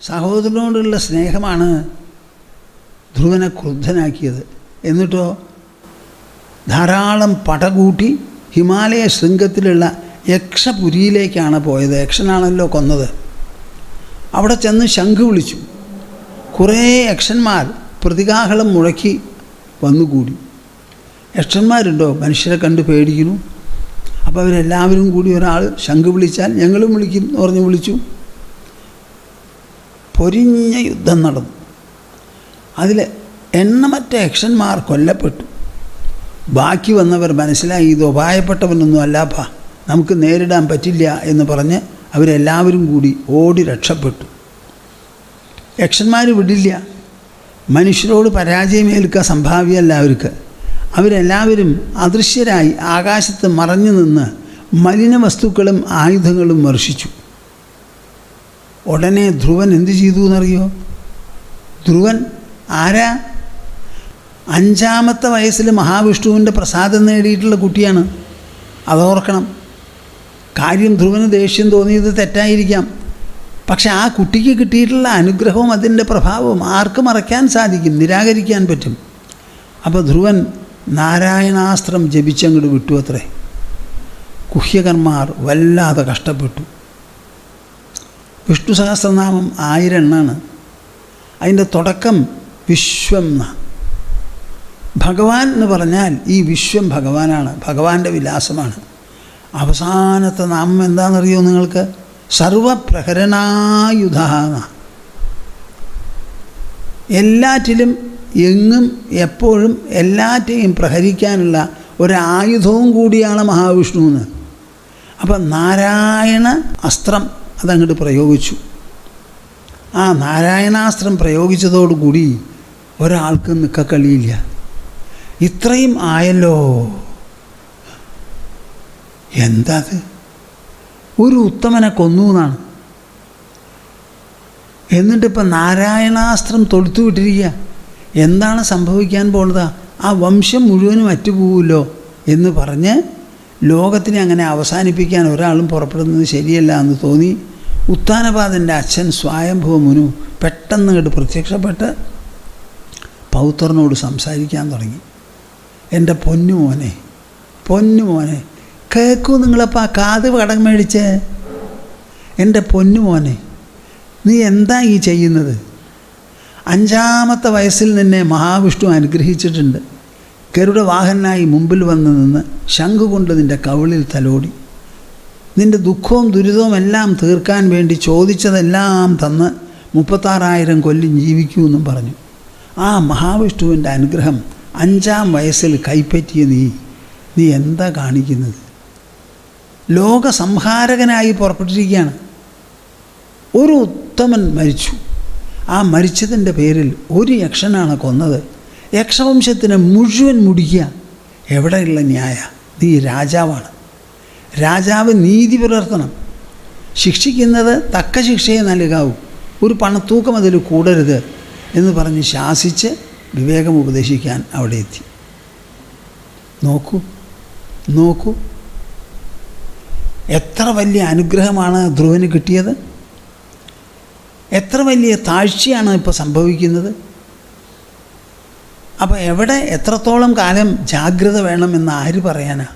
സഹോദരനോടുള്ള സ്നേഹമാണ് ധ്രുവനെ ക്രുദ്ധനാക്കിയത്. എന്നിട്ടോ ധാരാളം പടകൂട്ടി ഹിമാലയ ശൃംഗത്തിലുള്ള യക്ഷപുരിയിലേക്കാണ് പോയത്. യക്ഷനാണല്ലോ കൊന്നത്. അവിടെ ചെന്ന് ശംഖ് വിളിച്ചു. കുറേ യക്ഷന്മാർ പ്രതികാഹളം മുഴക്കി വന്നുകൂടി. യക്ഷന്മാരുണ്ടോ മനുഷ്യരെ കണ്ട് പേടിക്കുന്നു. അപ്പോൾ അവരെല്ലാവരും കൂടി ഒരാൾ ശംഖ് വിളിച്ചാൽ ഞങ്ങളും വിളിക്കും എന്ന് പറഞ്ഞ് വിളിച്ചു. പൊരിഞ്ഞ യുദ്ധം നടന്നു. അതിൽ എണ്ണമറ്റ യക്ഷന്മാർ കൊല്ലപ്പെട്ടു. ബാക്കി വന്നവർ മനസ്സിലായി ഇത് ഉപായപ്പെട്ടവനൊന്നും അല്ലാപ്പാ, നമുക്ക് നേരിടാൻ പറ്റില്ല എന്ന് പറഞ്ഞ് അവരെല്ലാവരും കൂടി ഓടി രക്ഷപ്പെട്ടു. യക്ഷന്മാർ വിടില്ല. മനുഷ്യരോട് പരാജയമേൽക്കുക സംഭാവ്യമല്ല അവർക്ക്. അവരെല്ലാവരും അദൃശ്യരായി ആകാശത്ത് മറഞ്ഞു നിന്ന് മലിന വസ്തുക്കളും ആയുധങ്ങളും വർഷിച്ചു. ഉടനെ ധ്രുവൻ എന്തു ചെയ്തു എന്നറിയോ? ധ്രുവൻ ആരാ? 5-ാമത്തെ വയസ്സിൽ മഹാവിഷ്ണുവിൻ്റെ പ്രസാദം നേടിയിട്ടുള്ള കുട്ടിയാണ്. അതോർക്കണം. കാര്യം ധ്രുവന് ദേഷ്യം തോന്നിയത് തെറ്റായിരിക്കാം. പക്ഷെ ആ കുട്ടിക്ക് കിട്ടിയിട്ടുള്ള അനുഗ്രഹവും അതിൻ്റെ പ്രഭാവവും ആർക്ക് മറയ്ക്കാൻ സാധിക്കും? നിരാകരിക്കാൻ പറ്റും. അപ്പോൾ ധ്രുവൻ നാരായണാസ്ത്രം ജപിച്ചങ്ങോട്ട് വിട്ടു അത്രേ. കുഹ്യകന്മാർ വല്ലാതെ കഷ്ടപ്പെട്ടു. വിഷ്ണു സഹസ്രനാമം 1000 എണ്ണാണ്. അതിൻ്റെ തുടക്കം വിശ്വം എന്നാണ്. ഭഗവാൻ എന്ന് പറഞ്ഞാൽ ഈ വിശ്വം ഭഗവാനാണ്, ഭഗവാന്റെ വിലാസമാണ്. അവസാനത്തെ നാമം എന്താണെന്നറിയോ നിങ്ങൾക്ക്? സർവപ്രഹരണായുധ എന്നാണ്. എല്ലാറ്റിലും എങ്ങും എപ്പോഴും എല്ലാറ്റെയും പ്രഹരിക്കാനുള്ള ഒരായുധവും കൂടിയാണ് മഹാവിഷ്ണു എന്ന്. അപ്പം നാരായണ അസ്ത്രം അതങ്ങോട്ട് പ്രയോഗിച്ചു. ആ നാരായണാസ്ത്രം പ്രയോഗിച്ചതോടുകൂടി ഒരാൾക്ക് നിൽക്കക്കളിയില്ല. ഇത്രയും ആയല്ലോ. എന്താത്? ഒരു ഉത്തമനെ കൊന്നു എന്നാണ്. എന്നിട്ടിപ്പം നാരായണാസ്ത്രം തൊടുത്തു വിട്ടിരിക്കുക. എന്താണ് സംഭവിക്കാൻ പോകുന്നത്? ആ വംശം മുഴുവനും അറ്റുപോകുമല്ലോ എന്ന് പറഞ്ഞ് ലോകത്തിനെ അങ്ങനെ അവസാനിപ്പിക്കാൻ ഒരാളും പുറപ്പെടുന്നത് ശരിയല്ല എന്ന് തോന്നി ഉത്താനപാദൻ്റെ അച്ഛൻ സ്വയംഭുവ മുനു പെട്ടെന്ന് ഇങ്ങോട്ട് പ്രത്യക്ഷപ്പെട്ട് പൗത്രനോട് സംസാരിക്കാൻ തുടങ്ങി. എൻ്റെ പൊന്നുമോനെ, പൊന്നുമോനെ, കേൾക്കൂ നിങ്ങളപ്പോൾ ആ കാത് കടം മേടിച്ച്. എൻ്റെ പൊന്നുമോനെ, നീ എന്താ ഈ ചെയ്യുന്നത്? 5-ാമത്തെ വയസ്സിൽ നിന്നെ മഹാവിഷ്ണു അനുഗ്രഹിച്ചിട്ടുണ്ട്. ഗരുഡവാഹനായി മുമ്പിൽ വന്ന് നിന്ന് ശംഖ് കൊണ്ട് നിൻ്റെ കവിളിൽ തലോടി നിൻ്റെ ദുഃഖവും ദുരിതവും എല്ലാം തീർക്കാൻ വേണ്ടി ചോദിച്ചതെല്ലാം തന്ന് 36,000 കൊല്ലം ജീവിക്കൂ എന്നും പറഞ്ഞു. ആ മഹാവിഷ്ണുവിൻ്റെ അനുഗ്രഹം 5-ാം വയസ്സിൽ കൈപ്പറ്റിയ നീ എന്താ കാണിക്കുന്നത്? ലോകസംഹാരകനായി പുറപ്പെട്ടിരിക്കുകയാണ്. ഒരു ഉത്തമൻ മരിച്ചു. ആ മരിച്ചതിൻ്റെ പേരിൽ ഒരു യക്ഷനാണ് കൊന്നത്. യക്ഷവംശത്തിന് മുഴുവൻ മുടിക്കുക. എവിടെയുള്ള ന്യായ? നീ രാജാവാണ്. രാജാവ് നീതി പുലർത്തണം. ശിക്ഷിക്കുന്നത് തക്ക ശിക്ഷയെ നൽകാവൂ. ഒരു പണത്തൂക്കം അതിൽ കൂടരുത് എന്ന് പറഞ്ഞ് ശാസിച്ച് വിവേകം ഉപദേശിക്കാൻ അവിടെ എത്തി. നോക്കൂ എത്ര വലിയ അനുഗ്രഹമാണ് ധ്രുവന് കിട്ടിയത്. എത്ര വലിയ താഴ്ചയാണ് ഇപ്പോൾ സംഭവിക്കുന്നത്. അപ്പോൾ എവിടെ എത്രത്തോളം കാലം ജാഗ്രത വേണമെന്ന് ആര് പറയാനാണ്?